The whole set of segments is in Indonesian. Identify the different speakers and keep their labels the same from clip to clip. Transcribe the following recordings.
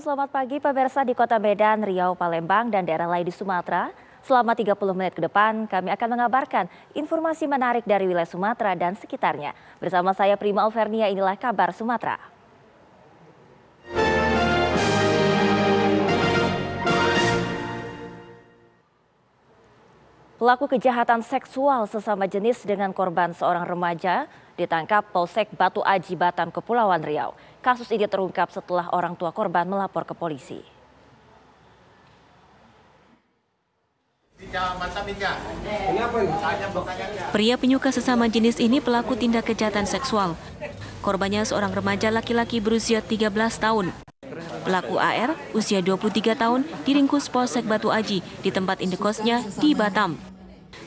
Speaker 1: Halo, selamat pagi pemirsa di Kota Medan, Riau, Palembang, dan daerah lain di Sumatera. Selama 30 menit ke depan, kami akan mengabarkan informasi menarik dari wilayah Sumatera dan sekitarnya. Bersama saya Prima Alvernia, inilah kabar Sumatera. Pelaku kejahatan seksual sesama jenis dengan korban seorang remaja ditangkap Polsek Batu Aji, Batam, Kepulauan Riau. Kasus ini terungkap setelah orang tua korban melapor ke polisi.
Speaker 2: Pria penyuka sesama jenis ini pelaku tindak kejahatan seksual. Korbannya seorang remaja laki-laki berusia 13 tahun. Pelaku AR, usia 23 tahun, diringkus Polsek Batu Aji di tempat indekosnya di Batam.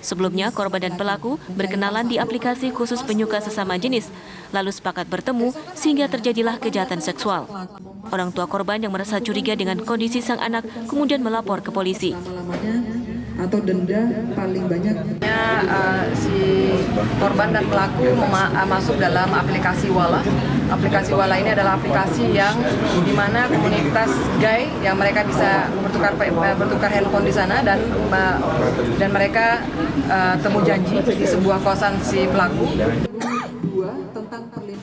Speaker 2: Sebelumnya, korban dan pelaku berkenalan di aplikasi khusus penyuka sesama jenis, lalu sepakat bertemu sehingga terjadilah kejahatan seksual. Orang tua korban yang merasa curiga dengan kondisi sang anak kemudian melapor ke polisi.
Speaker 3: Atau denda paling banyak.
Speaker 4: Si korban dan pelaku masuk dalam aplikasi Wala. Aplikasi Wala ini adalah aplikasi yang dimana komunitas gay yang mereka bisa bertukar handphone di sana dan mereka temu janji di sebuah kosan si pelaku.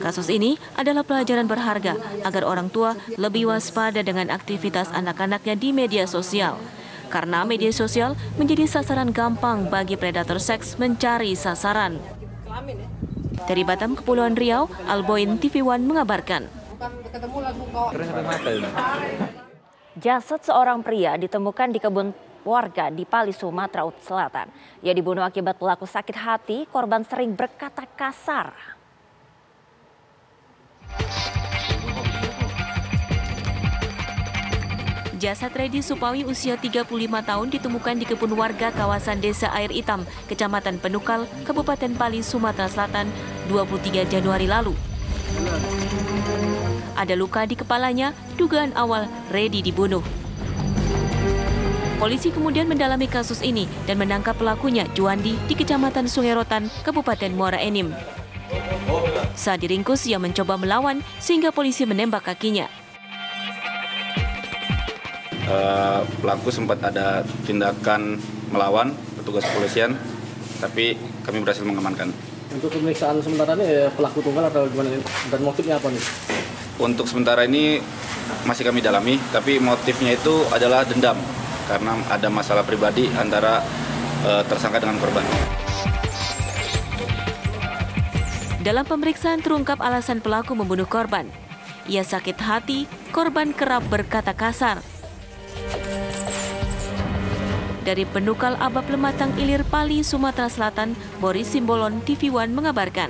Speaker 2: Kasus ini adalah pelajaran berharga agar orang tua lebih waspada dengan aktivitas anak-anaknya di media sosial. Karena media sosial menjadi sasaran gampang bagi predator seks mencari sasaran. Dari Batam, Kepulauan Riau, Alboin TV One mengabarkan.
Speaker 1: Jasad seorang pria ditemukan di kebun warga di Pali, Sumatera Selatan. Ia dibunuh akibat pelaku sakit hati, korban sering berkata kasar.
Speaker 2: Jasad Redi Supawi usia 35 tahun ditemukan di kebun warga kawasan Desa Air Hitam, Kecamatan Penukal, Kabupaten Pali, Sumatera Selatan, 23 Januari lalu. Ada luka di kepalanya, dugaan awal Redi dibunuh. Polisi kemudian mendalami kasus ini dan menangkap pelakunya, Juandi, di Kecamatan Sungai Rotan, Kabupaten Muara Enim. Saat diringkus, ia mencoba melawan sehingga polisi menembak kakinya.
Speaker 5: Pelaku sempat ada tindakan melawan petugas kepolisian, tapi kami berhasil mengamankan.
Speaker 6: Untuk pemeriksaan sementara ini pelaku tunggal atau gimana dan motifnya apa nih?
Speaker 5: Untuk sementara ini masih kami dalami, tapi motifnya itu adalah dendam karena ada masalah pribadi antara tersangka dengan korban.
Speaker 2: Dalam pemeriksaan terungkap alasan pelaku membunuh korban. Ia sakit hati, korban kerap berkata kasar. Dari Penukal Abab Lematang Ilir, Pali, Sumatera Selatan, Boris Simbolon, TV One mengabarkan.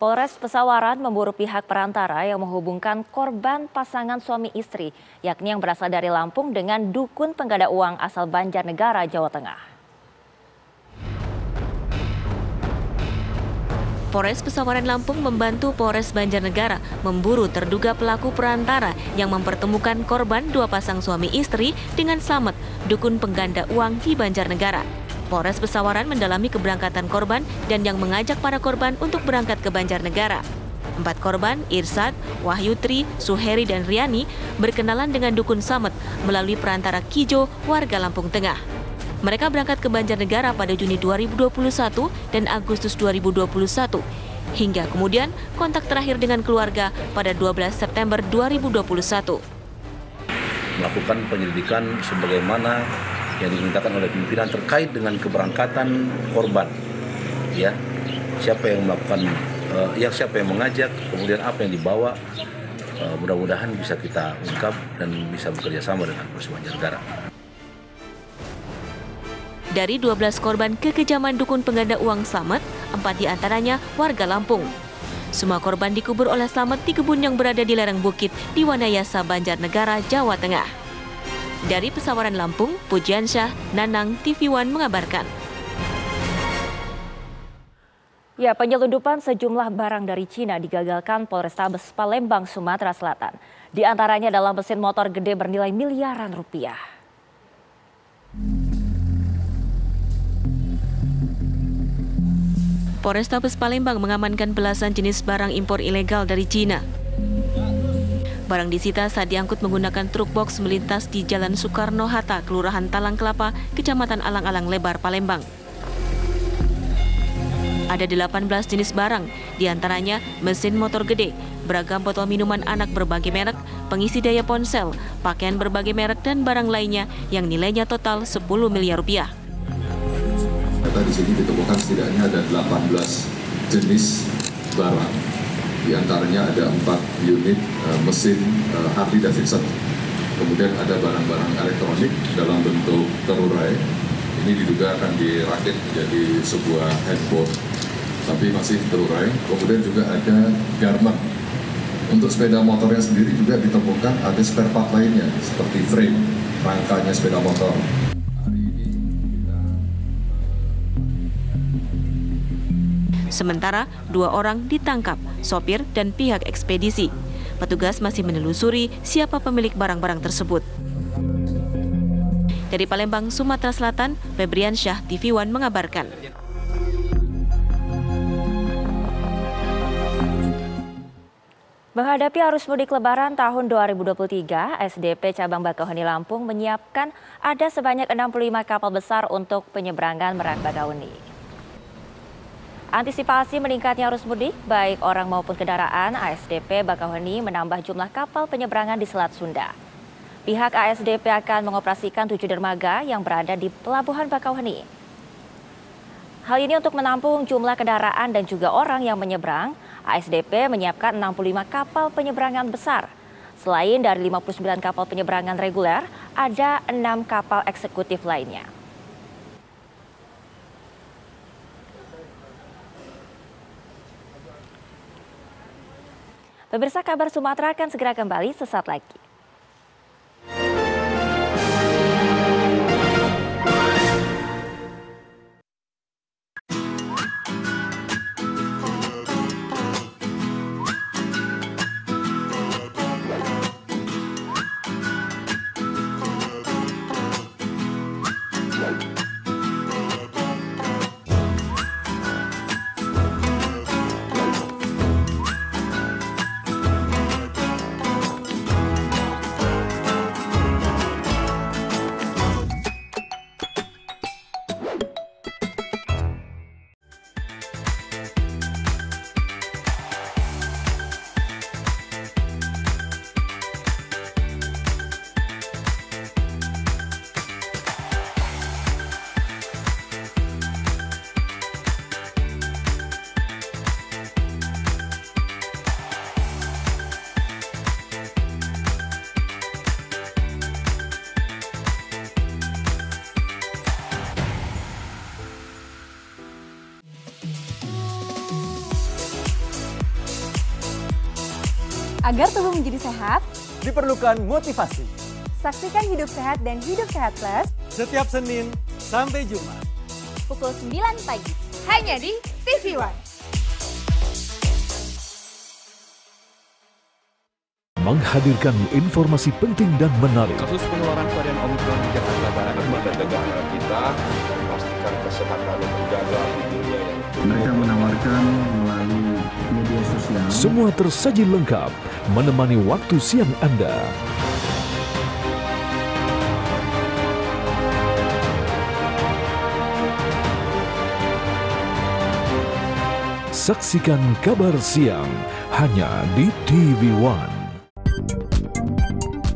Speaker 1: Polres Pesawaran memburu pihak perantara yang menghubungkan korban pasangan suami istri, yakni yang berasal dari Lampung dengan dukun pengganda uang asal Banjarnegara, Jawa Tengah.
Speaker 2: Polres Pesawaran Lampung membantu Polres Banjarnegara memburu terduga pelaku perantara yang mempertemukan korban dua pasang suami istri dengan Slamet, dukun pengganda uang di Banjarnegara. Polres Pesawaran mendalami keberangkatan korban dan yang mengajak para korban untuk berangkat ke Banjarnegara. 4 korban, Irsad, Wahyutri, Suheri, dan Riani, berkenalan dengan dukun Slamet melalui perantara Kijo, warga Lampung Tengah. Mereka berangkat ke Banjarnegara pada Juni 2021 dan Agustus 2021. Hingga kemudian kontak terakhir dengan keluarga pada 12 September 2021.
Speaker 7: Melakukan penyelidikan sebagaimana yang dimintakan oleh pimpinan terkait dengan keberangkatan korban. Ya, siapa yang melakukan, siapa yang mengajak, kemudian apa yang dibawa. Mudah-mudahan bisa kita ungkap dan bisa bekerja sama dengan Polres Banjarnegara.
Speaker 2: Dari 12 korban kekejaman dukun pengganda uang Slamet, 4 diantaranya warga Lampung. Semua korban dikubur oleh Slamet di kebun yang berada di lereng bukit di Wanayasa, Banjarnegara, Jawa Tengah. Dari Pesawaran Lampung, Pujiansyah, Nanang, TV One mengabarkan.
Speaker 1: Ya, penyelundupan sejumlah barang dari Cina digagalkan Polrestabes Palembang, Sumatera Selatan. Di antaranya adalah mesin motor gede bernilai miliaran rupiah.
Speaker 2: Polrestabes Palembang mengamankan belasan jenis barang impor ilegal dari Cina. Barang disita saat diangkut menggunakan truk box melintas di Jalan Soekarno-Hatta, Kelurahan Talang Kelapa, Kecamatan Alang-Alang Lebar, Palembang. Ada 18 jenis barang, diantaranya mesin motor gede, beragam botol minuman anak berbagai merek, pengisi daya ponsel, pakaian berbagai merek, dan barang lainnya yang nilainya total 10 miliar rupiah.
Speaker 8: Di sini ditemukan setidaknya ada 18 jenis barang. Di antaranya ada 4 unit mesin Harley Davidson. Kemudian ada barang-barang elektronik dalam bentuk terurai. Ini diduga akan dirakit menjadi sebuah handphone, tapi masih terurai. Kemudian juga ada garment. Untuk sepeda motornya sendiri juga ditemukan ada spare part lainnya, seperti frame, rangkanya sepeda motor.
Speaker 2: Sementara 2 orang ditangkap, sopir dan pihak ekspedisi. Petugas masih menelusuri siapa pemilik barang-barang tersebut. Dari Palembang, Sumatera Selatan, Febrian Syah, TV One mengabarkan.
Speaker 1: Menghadapi arus mudik Lebaran tahun 2023, SDP Cabang Bakauheni Lampung menyiapkan ada sebanyak 65 kapal besar untuk penyeberangan Merak Bakauheni. Antisipasi meningkatnya arus mudik, baik orang maupun kendaraan, ASDP Bakauheni menambah jumlah kapal penyeberangan di Selat Sunda. Pihak ASDP akan mengoperasikan 7 dermaga yang berada di Pelabuhan Bakauheni. Hal ini untuk menampung jumlah kendaraan dan juga orang yang menyeberang. ASDP menyiapkan 65 kapal penyeberangan besar. Selain dari 59 kapal penyeberangan reguler, ada 6 kapal eksekutif lainnya. Pemirsa, Kabar Sumatera akan segera kembali sesaat lagi.
Speaker 9: Agar tubuh menjadi sehat,
Speaker 10: diperlukan motivasi.
Speaker 9: Saksikan Hidup Sehat dan Hidup Sehat Plus
Speaker 10: setiap Senin sampai Jumat
Speaker 9: pukul 9 pagi hanya di TV One.
Speaker 11: Menghadirkan informasi penting dan menarik.
Speaker 12: Kasus penularan varian Omikron di Jakarta Barat, negara kita memastikan kesehatan terjaga di dunia yang
Speaker 3: mereka menawarkan melalui media sosial.
Speaker 11: Semua tersaji lengkap menemani waktu siang Anda. Saksikan Kabar Siang hanya di TV One.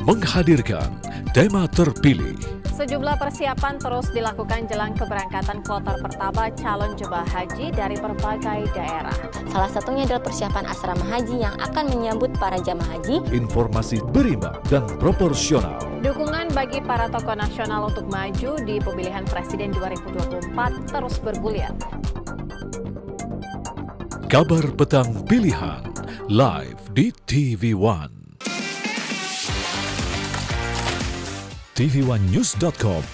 Speaker 11: Menghadirkan tema terpilih.
Speaker 13: Sejumlah persiapan terus dilakukan jelang keberangkatan kloter pertama calon jemaah haji dari berbagai daerah.
Speaker 14: Salah satunya adalah persiapan asrama haji yang akan menyambut para jemaah haji.
Speaker 11: Informasi berimbang dan proporsional.
Speaker 13: Dukungan bagi para tokoh nasional untuk maju di pemilihan presiden 2024 terus bergulir.
Speaker 11: Kabar Petang Pilihan live di TV One. tv1news.com,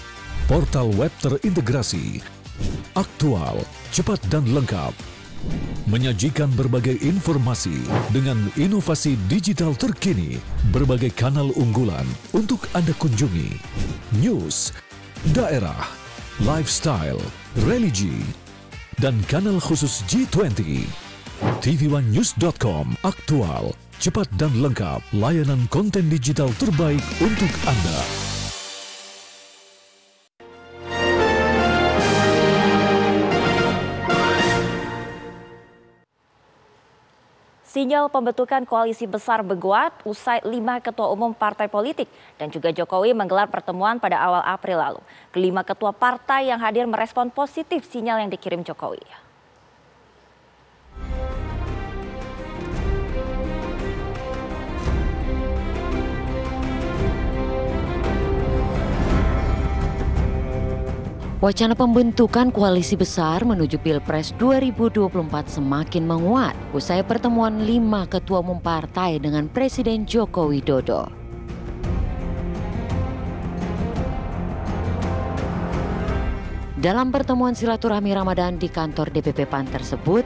Speaker 11: portal web terintegrasi, aktual, cepat dan lengkap. Menyajikan berbagai informasi dengan inovasi digital terkini, berbagai kanal unggulan untuk Anda kunjungi. News, daerah, lifestyle, religi, dan kanal khusus G20. TV1news.com, aktual, cepat dan lengkap, layanan konten digital terbaik untuk Anda.
Speaker 1: Sinyal pembentukan koalisi besar menguat usai 5 ketua umum partai politik dan juga Jokowi menggelar pertemuan pada awal April lalu. Kelima ketua partai yang hadir merespon positif sinyal yang dikirim Jokowi.
Speaker 15: Wacana pembentukan koalisi besar menuju Pilpres 2024 semakin menguat usai pertemuan 5 ketua umum partai dengan Presiden Joko Widodo. Dalam pertemuan silaturahmi Ramadan di kantor DPP PAN tersebut,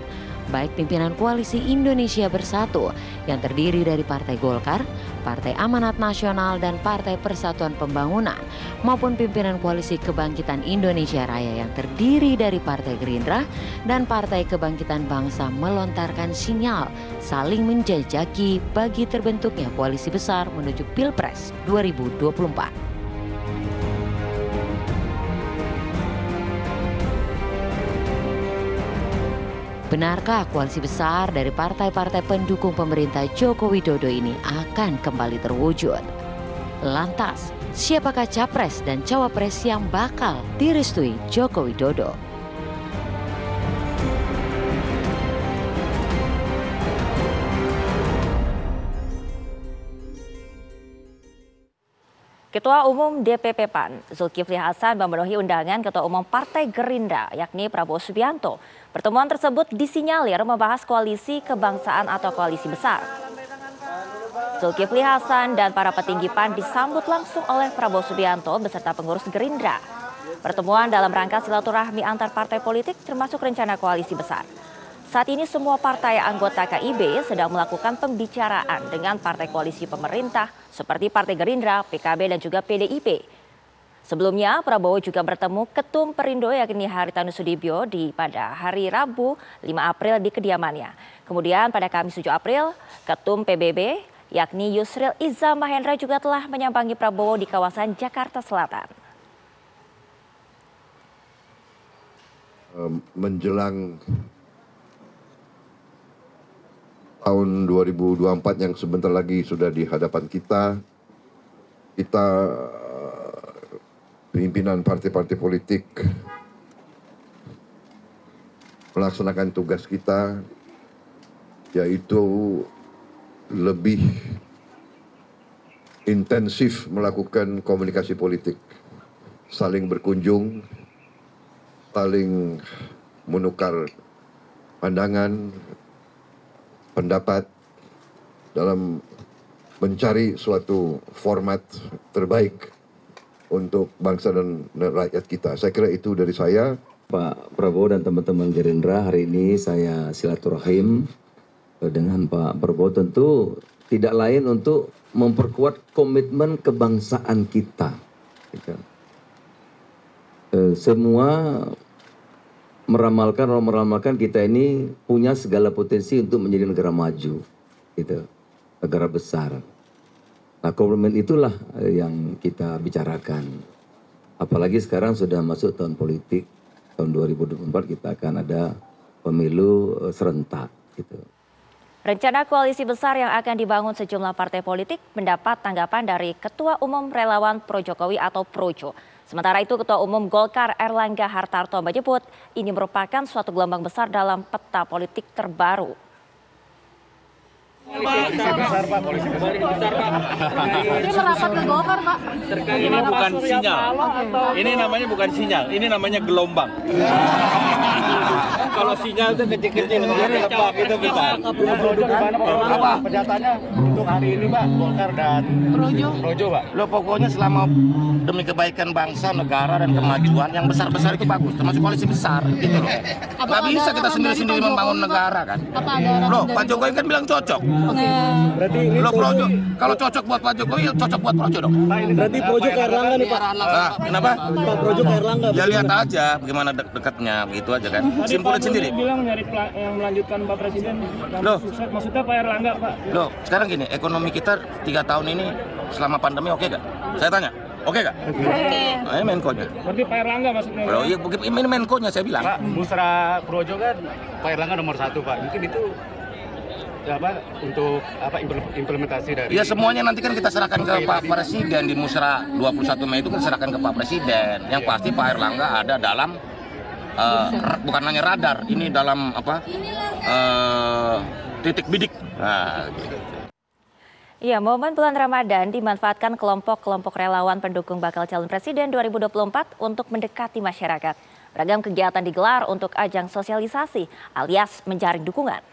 Speaker 15: baik pimpinan Koalisi Indonesia Bersatu yang terdiri dari Partai Golkar, Partai Amanat Nasional dan Partai Persatuan Pembangunan maupun pimpinan Koalisi Kebangkitan Indonesia Raya yang terdiri dari Partai Gerindra dan Partai Kebangkitan Bangsa melontarkan sinyal saling menjajaki bagi terbentuknya koalisi besar menuju Pilpres 2024. Benarkah koalisi besar dari partai-partai pendukung pemerintah Joko Widodo ini akan kembali terwujud? Lantas, siapakah capres dan cawapres yang bakal direstui Joko Widodo?
Speaker 1: Ketua Umum DPP PAN, Zulkifli Hasan memenuhi undangan Ketua Umum Partai Gerindra, yakni Prabowo Subianto. Pertemuan tersebut disinyalir membahas koalisi kebangsaan atau koalisi besar. Zulkifli Hasan dan para petinggi PAN disambut langsung oleh Prabowo Subianto beserta pengurus Gerindra. Pertemuan dalam rangka silaturahmi antar partai politik termasuk rencana koalisi besar. Saat ini semua partai anggota KIB sedang melakukan pembicaraan dengan partai koalisi pemerintah seperti Partai Gerindra, PKB dan juga PDIP. Sebelumnya Prabowo juga bertemu Ketum Perindo yakni Haritanu Sudibyo pada hari Rabu 5 April di kediamannya. Kemudian pada Kamis 7 April, Ketum PBB yakni Yusril Iza Mahendra juga telah menyambangi Prabowo di kawasan Jakarta Selatan.
Speaker 16: Menjelang tahun 2024 yang sebentar lagi sudah di hadapan kita pimpinan partai-partai politik melaksanakan tugas kita, yaitu lebih intensif melakukan komunikasi politik, saling berkunjung, saling menukar pandangan, pendapat dalam mencari suatu format terbaik untuk bangsa dan rakyat kita. Saya kira itu dari saya.
Speaker 17: Pak Prabowo dan teman-teman Gerindra, hari ini saya silaturahim dengan Pak Prabowo tentu tidak lain untuk memperkuat komitmen kebangsaan kita. Semua meramalkan kita ini punya segala potensi untuk menjadi negara maju, gitu, negara besar. Nah, komitmen itulah yang kita bicarakan. Apalagi sekarang sudah masuk tahun politik, tahun 2024 kita akan ada pemilu serentak, gitu.
Speaker 1: Rencana koalisi besar yang akan dibangun sejumlah partai politik mendapat tanggapan dari Ketua Umum Relawan Pro Jokowi atau Projo. Sementara itu Ketua Umum Golkar Erlangga Hartarto menyebut ini merupakan suatu gelombang besar dalam peta politik terbaru.
Speaker 18: Ini merapat ke Golkar, Pak.
Speaker 19: Ini bukan sinyal. Ini namanya bukan sinyal, ini namanya gelombang. Kalau sinyal itu kecil-kecil lepak itu bukan.
Speaker 20: Apa? Pernyataannya untuk hari ini Pak, Golkar dan Projo Pak. Lo pokoknya selama demi kebaikan bangsa, negara dan kemajuan yang besar-besar itu bagus, termasuk koalisi besar gitu loh. Nggak bisa kita sendiri-sendiri membangun negara kan. Loh, Pak Jokowi kan bilang cocok.
Speaker 19: Berarti ini
Speaker 20: Lo Projo, kalau cocok buat Pak Jokowi, ya cocok buat Projo dong.
Speaker 19: Berarti Projo ke Erlangga nih Pak.
Speaker 20: Kenapa?
Speaker 19: Pak Projo ke Erlangga.
Speaker 20: Ya lihat aja bagaimana dekatnya, begitu aja kan. Simpulin sendiri.
Speaker 21: Bilang nyari yang melanjutkan Pak Presiden.
Speaker 20: Loh,
Speaker 21: maksudnya Pak Erlangga Pak.
Speaker 20: Loh, sekarang gini, ekonomi kita 3 tahun ini selama pandemi oke gak? Saya tanya, oke gak?
Speaker 21: Oke.
Speaker 20: Nah, ini Menko-nya.
Speaker 21: Berarti Pak Erlangga maksudnya.
Speaker 20: Loh, iya, ini Menko-nya saya bilang. Pak,
Speaker 21: Musra Projo kan Pak Erlangga nomor 1 Pak. Mungkin itu untuk implementasi dari.
Speaker 20: Ya semuanya nanti kan kita serahkan ke Pak Presiden di Musra 21 Mei itu kita serahkan ke Pak Presiden. Yang pasti Pak Erlangga ada dalam bukan hanya radar, ini dalam titik bidik. Nah, gitu.
Speaker 1: Iya, momen bulan Ramadan dimanfaatkan kelompok-kelompok relawan pendukung bakal calon presiden 2024 untuk mendekati masyarakat. Beragam kegiatan digelar untuk ajang sosialisasi alias menjaring dukungan.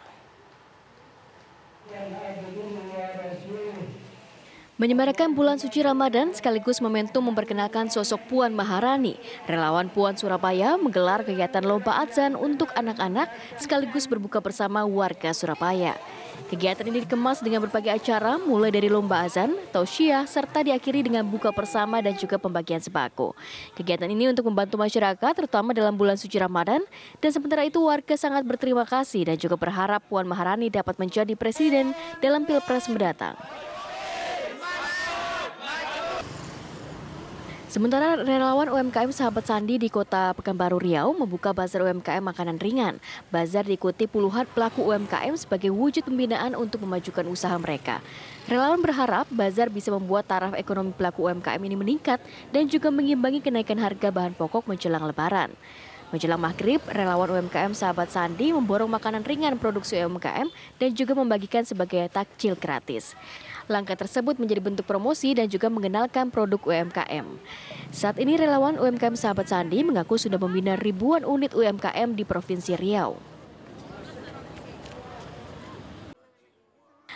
Speaker 22: Menyemarakan bulan suci Ramadan sekaligus momentum memperkenalkan sosok Puan Maharani. Relawan Puan Surabaya menggelar kegiatan lomba adzan untuk anak-anak sekaligus berbuka bersama warga Surabaya. Kegiatan ini dikemas dengan berbagai acara mulai dari lomba azan, tausiah, serta diakhiri dengan buka bersama dan juga pembagian sembako. Kegiatan ini untuk membantu masyarakat terutama dalam bulan suci Ramadan, dan sementara itu warga sangat berterima kasih dan juga berharap Puan Maharani dapat menjadi presiden dalam Pilpres mendatang. Sementara relawan UMKM Sahabat Sandi di Kota Pekanbaru Riau membuka bazar UMKM makanan ringan. Bazar diikuti puluhan pelaku UMKM sebagai wujud pembinaan untuk memajukan usaha mereka. Relawan berharap bazar bisa membuat taraf ekonomi pelaku UMKM ini meningkat dan juga mengimbangi kenaikan harga bahan pokok menjelang Lebaran. Menjelang maghrib, relawan UMKM Sahabat Sandi memborong makanan ringan produksi UMKM dan juga membagikan sebagai takjil gratis. Langkah tersebut menjadi bentuk promosi dan juga mengenalkan produk UMKM. Saat ini relawan UMKM Sahabat Sandi mengaku sudah membina ribuan unit UMKM di Provinsi Riau.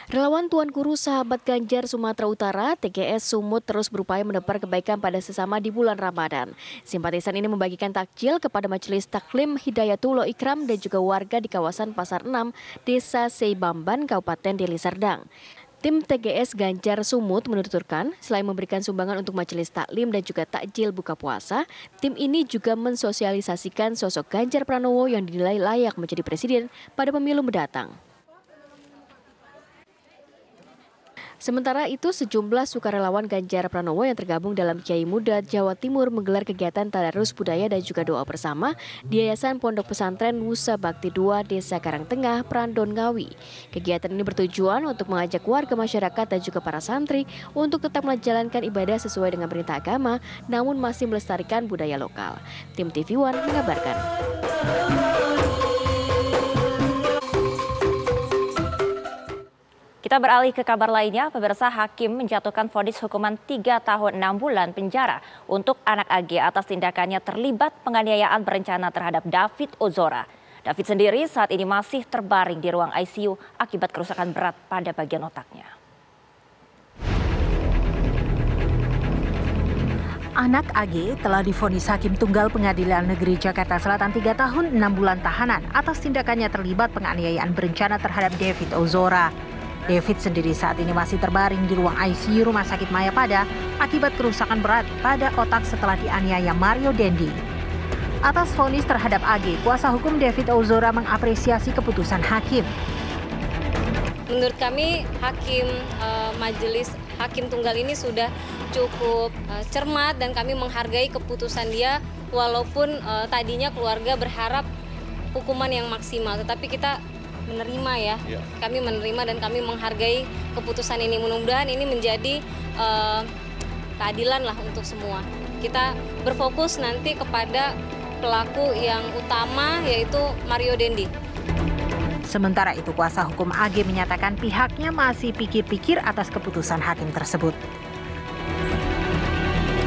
Speaker 22: Relawan Tuan Guru Sahabat Ganjar Sumatera Utara TGS Sumut terus berupaya menebar kebaikan pada sesama di bulan Ramadan. Simpatisan ini membagikan takjil kepada Majelis Taklim Hidayatullah Ikram dan juga warga di kawasan Pasar 6, Desa Seibamban, Kabupaten Deli Serdang. Tim TGS Ganjar Sumut menuturkan, selain memberikan sumbangan untuk majelis taklim dan juga takjil buka puasa, tim ini juga mensosialisasikan sosok Ganjar Pranowo yang dinilai layak menjadi presiden pada pemilu mendatang. Sementara itu, sejumlah sukarelawan Ganjar Pranowo yang tergabung dalam Kiai Muda Jawa Timur menggelar kegiatan tadarus budaya dan juga doa bersama di Yayasan Pondok Pesantren Nusa Bakti II, Desa Karangtengah, Prandon Ngawi. Kegiatan ini bertujuan untuk mengajak warga masyarakat dan juga para santri untuk tetap menjalankan ibadah sesuai dengan perintah agama, namun masih melestarikan budaya lokal. Tim TV One mengabarkan.
Speaker 1: Kita beralih ke kabar lainnya, pemirsa, hakim menjatuhkan vonis hukuman 3 tahun 6 bulan penjara untuk anak AG atas tindakannya terlibat penganiayaan berencana terhadap David Ozora. David sendiri saat ini masih terbaring di ruang ICU akibat kerusakan berat pada bagian otaknya.
Speaker 23: Anak AG telah divonis Hakim Tunggal Pengadilan Negeri Jakarta Selatan 3 tahun 6 bulan tahanan atas tindakannya terlibat penganiayaan berencana terhadap David Ozora. David sendiri saat ini masih terbaring di ruang ICU Rumah Sakit Mayapada akibat kerusakan berat pada otak setelah dianiaya Mario Dendi. Atas vonis terhadap AG, kuasa hukum David Ozora mengapresiasi keputusan hakim.
Speaker 24: Menurut kami, Majelis Hakim Tunggal ini sudah cukup cermat dan kami menghargai keputusan dia, walaupun tadinya keluarga berharap hukuman yang maksimal, tetapi kita menerima ya. Kami menerima dan kami menghargai keputusan ini. Mudah-mudahan ini menjadi keadilan lah untuk semua. Kita berfokus nanti kepada pelaku yang utama, yaitu Mario Dendi.
Speaker 23: Sementara itu, kuasa hukum AG menyatakan pihaknya masih pikir-pikir atas keputusan hakim tersebut.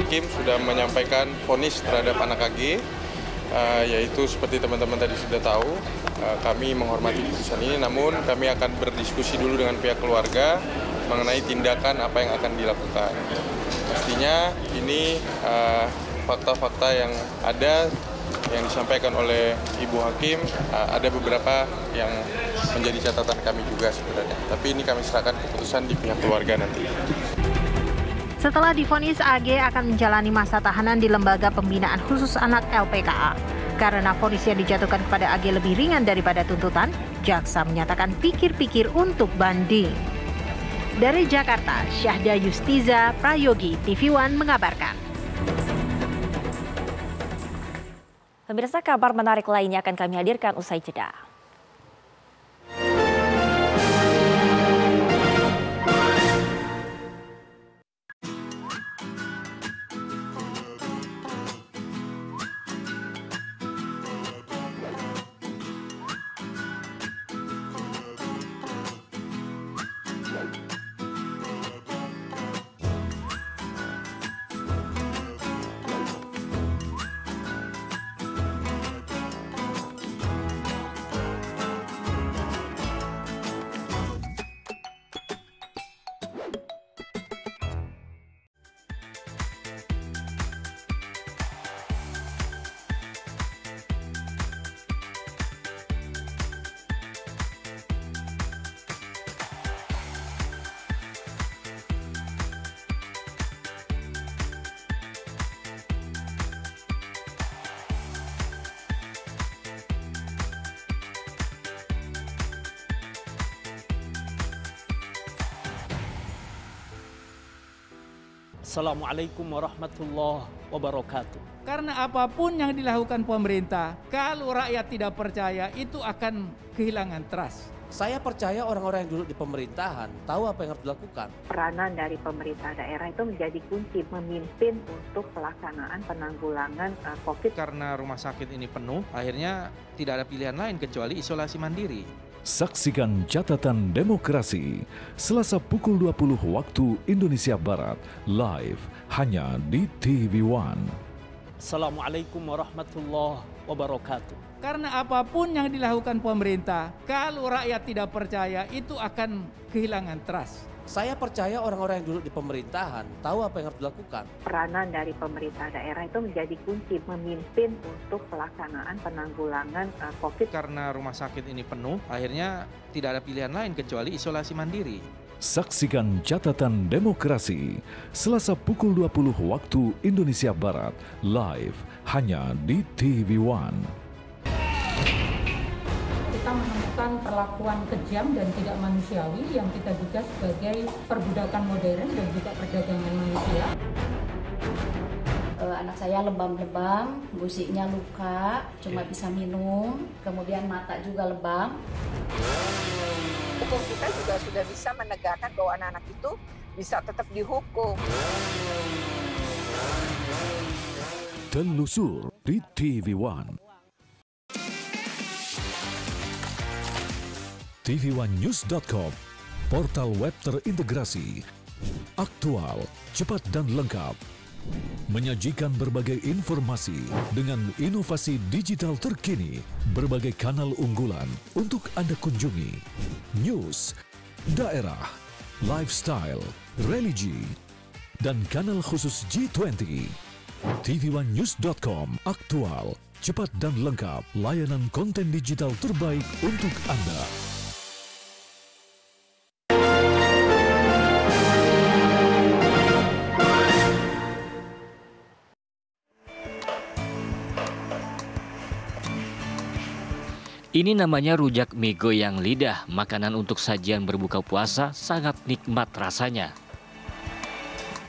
Speaker 12: Hakim sudah menyampaikan vonis terhadap anak AG
Speaker 4: yaitu seperti teman-teman tadi sudah tahu, kami menghormati putusan ini, namun kami akan berdiskusi dulu dengan pihak keluarga mengenai tindakan apa yang akan dilakukan. Pastinya ini fakta-fakta yang ada yang disampaikan oleh Ibu Hakim, ada beberapa yang menjadi catatan kami juga sebenarnya. Tapi ini kami serahkan keputusan di pihak keluarga nanti.
Speaker 23: Setelah divonis, AG akan menjalani masa tahanan di Lembaga Pembinaan Khusus Anak LPKA. Karena vonis yang dijatuhkan kepada AG lebih ringan daripada tuntutan, jaksa menyatakan pikir-pikir untuk banding. Dari Jakarta, Syahda Yustiza Prayogi, TV One mengabarkan.
Speaker 1: Pemirsa, kabar menarik lainnya akan kami hadirkan usai jeda.
Speaker 5: Assalamualaikum warahmatullahi wabarakatuh.
Speaker 6: Karena apapun yang dilakukan pemerintah, kalau rakyat tidak percaya, itu akan kehilangan trust.
Speaker 7: Saya percaya orang-orang yang duduk di pemerintahan tahu apa yang harus dilakukan.
Speaker 25: Peranan dari pemerintah daerah itu menjadi kunci memimpin untuk pelaksanaan penanggulangan COVID.
Speaker 26: Karena rumah sakit ini penuh, akhirnya tidak ada pilihan lain kecuali isolasi mandiri.
Speaker 11: Saksikan Catatan Demokrasi Selasa pukul 20 waktu Indonesia Barat, live hanya di TV One.
Speaker 5: Assalamualaikum warahmatullahi wabarakatuh.
Speaker 6: Karena apapun yang dilakukan pemerintah, kalau rakyat tidak percaya, itu akan kehilangan trust.
Speaker 7: Saya percaya orang-orang yang duduk di pemerintahan tahu apa yang harus dilakukan.
Speaker 25: Peranan dari pemerintah daerah itu menjadi kunci memimpin untuk pelaksanaan penanggulangan COVID.
Speaker 26: Karena rumah sakit ini penuh, akhirnya tidak ada pilihan lain kecuali isolasi mandiri.
Speaker 11: Saksikan Catatan Demokrasi Selasa pukul 20 waktu Indonesia Barat, live hanya di TV One.
Speaker 27: Kita menemukan perlakuan kejam dan tidak manusiawi yang kita duga sebagai perbudakan modern dan juga perdagangan manusia.
Speaker 28: Anak saya lebam-lebam, gusiknya luka, cuma bisa minum, kemudian mata juga lebam.
Speaker 29: Hukum kita juga sudah bisa menegakkan bahwa anak-anak itu bisa tetap dihukum.
Speaker 11: Telusur di TV One. tv1news.com, portal web terintegrasi, aktual, cepat dan lengkap, menyajikan berbagai informasi dengan inovasi digital terkini, berbagai kanal unggulan untuk Anda kunjungi, news, daerah, lifestyle, religi, dan kanal khusus G20. tv1news.com, aktual, cepat dan lengkap, layanan konten digital terbaik untuk Anda.
Speaker 30: Ini namanya rujak mie goyang lidah, makanan untuk sajian berbuka puasa sangat nikmat rasanya.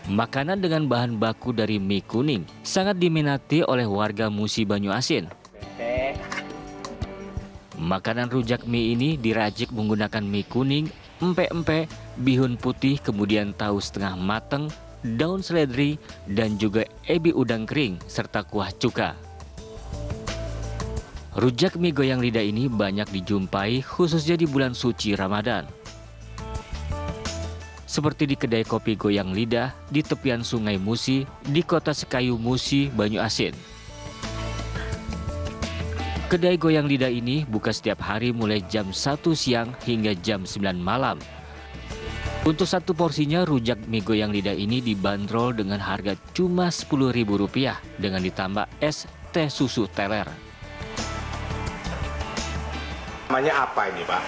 Speaker 30: Makanan dengan bahan baku dari mie kuning sangat diminati oleh warga Musi Banyuasin. Makanan rujak mie ini diracik menggunakan mie kuning, empe-empe, bihun putih, kemudian tahu setengah mateng, daun seledri, dan juga ebi udang kering, serta kuah cuka. Rujak mie goyang lidah ini banyak dijumpai khususnya di bulan suci Ramadan. Seperti di kedai kopi goyang lidah di tepian Sungai Musi di Kota Sekayu Musi, Banyuasin. Kedai goyang lidah ini buka setiap hari mulai jam 1 siang hingga jam 9 malam. Untuk satu porsinya, rujak mie goyang lidah ini dibanderol dengan harga cuma Rp10.000 dengan ditambah es teh susu teler.
Speaker 20: Namanya apa ini, Pak?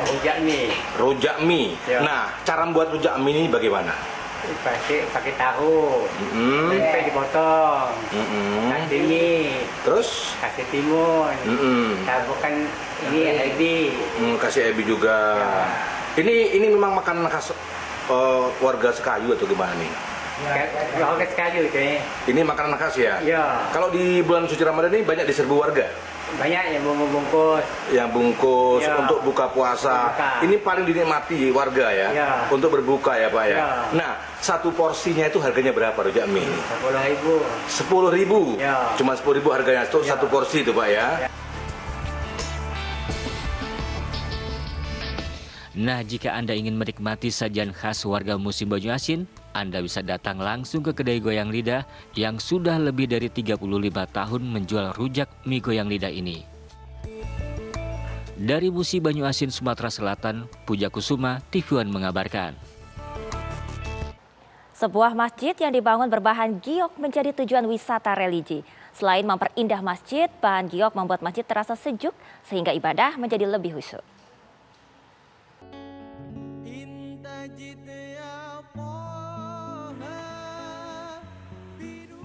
Speaker 21: Rujak mie.
Speaker 20: Rujak mie.
Speaker 21: Ya.
Speaker 20: Nah, cara membuat rujak mie ini bagaimana?
Speaker 21: Pakai tahu, tempe dipotong, kasih mie,
Speaker 20: terus
Speaker 21: kasih timun, taburkan ini ebi.
Speaker 20: Kasih ebi juga. Ya. Ini memang makanan khas warga Sekayu atau gimana nih?
Speaker 21: Warga Sekayu itu ya.
Speaker 20: Ini makanan khas ya?
Speaker 21: Ya.
Speaker 20: Kalau di bulan suci Ramadan ini banyak diserbu warga?
Speaker 21: Banyak yang bungkus.
Speaker 20: Yang bungkus
Speaker 21: ya.
Speaker 20: Untuk buka puasa.
Speaker 21: Buka.
Speaker 20: Ini paling dinikmati warga ya?
Speaker 21: Ya.
Speaker 20: Untuk berbuka ya Pak ya?
Speaker 21: Ya.
Speaker 20: Nah, satu porsinya itu harganya berapa rujak mie ini?
Speaker 21: Rp10.000.
Speaker 20: 10.000?
Speaker 21: Ya.
Speaker 20: Cuma 10.000 harganya, itu satu porsi itu Pak ya?
Speaker 30: Nah, jika Anda ingin menikmati sajian khas warga musim Banyuasin, Anda bisa datang langsung ke kedai goyang lidah yang sudah lebih dari 35 tahun menjual rujak mie goyang lidah ini. Dari Musi Banyuasin, Sumatera Selatan, Puja Kusuma, TV One mengabarkan.
Speaker 1: Sebuah masjid yang dibangun berbahan giok menjadi tujuan wisata religi. Selain memperindah masjid, bahan giok membuat masjid terasa sejuk sehingga ibadah menjadi lebih khusyuk.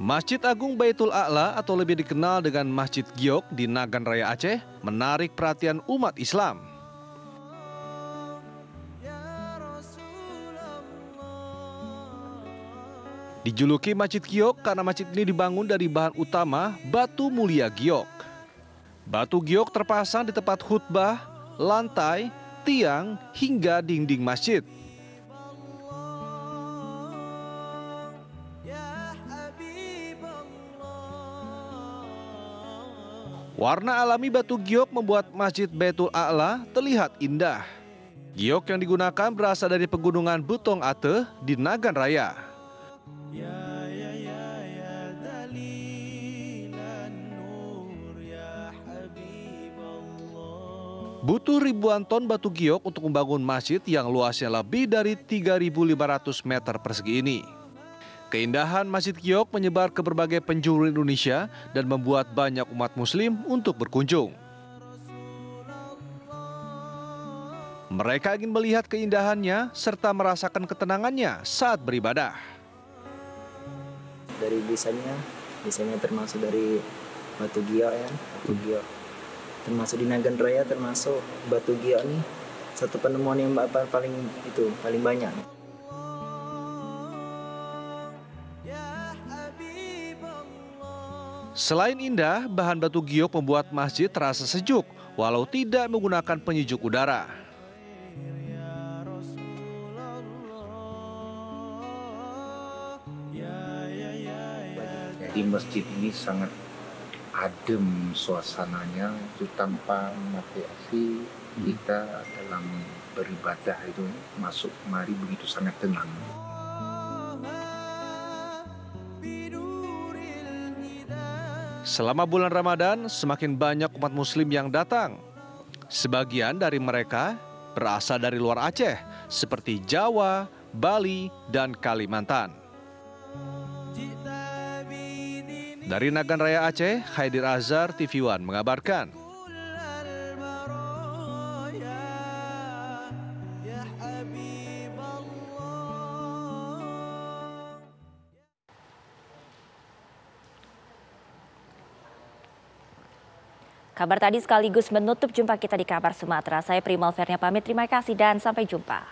Speaker 2: Masjid Agung Baitul A'la atau lebih dikenal dengan Masjid Giok di Nagan Raya Aceh menarik perhatian umat Islam. Dijuluki Masjid Giok karena masjid ini dibangun dari bahan utama batu mulia giok. Batu giok terpasang di tempat khutbah, lantai, tiang, hingga dinding masjid. Warna alami batu giok membuat Masjid Baitul A'la terlihat indah. Giok yang digunakan berasal dari pegunungan Butong Ate di Nagan Raya. Butuh ribuan ton batu giok untuk membangun masjid yang luasnya lebih dari 3.500 meter persegi ini. Keindahan Masjid Giok menyebar ke berbagai penjuru Indonesia dan membuat banyak umat muslim untuk berkunjung. Mereka ingin melihat keindahannya serta merasakan ketenangannya saat beribadah.
Speaker 3: Dari desainnya termasuk dari batu giok ya, batu giok. Termasuk di Nagan Raya termasuk batu giok nih satu penemuan yang paling banyak.
Speaker 2: Selain indah, bahan batu giok membuat masjid terasa sejuk walau tidak menggunakan penyejuk udara.
Speaker 8: Di masjid ini sangat adem suasananya, itu tanpa mati kita dalam beribadah itu masuk kemari begitu sangat tenang.
Speaker 2: Selama bulan Ramadan, semakin banyak umat muslim yang datang. Sebagian dari mereka berasal dari luar Aceh, seperti Jawa, Bali, dan Kalimantan. Dari Nagan Raya Aceh, Haidir Azhar, TV One mengabarkan.
Speaker 1: Kabar tadi sekaligus menutup jumpa kita di Kabar Sumatera. Saya Prima Alvernia pamit, terima kasih dan sampai jumpa.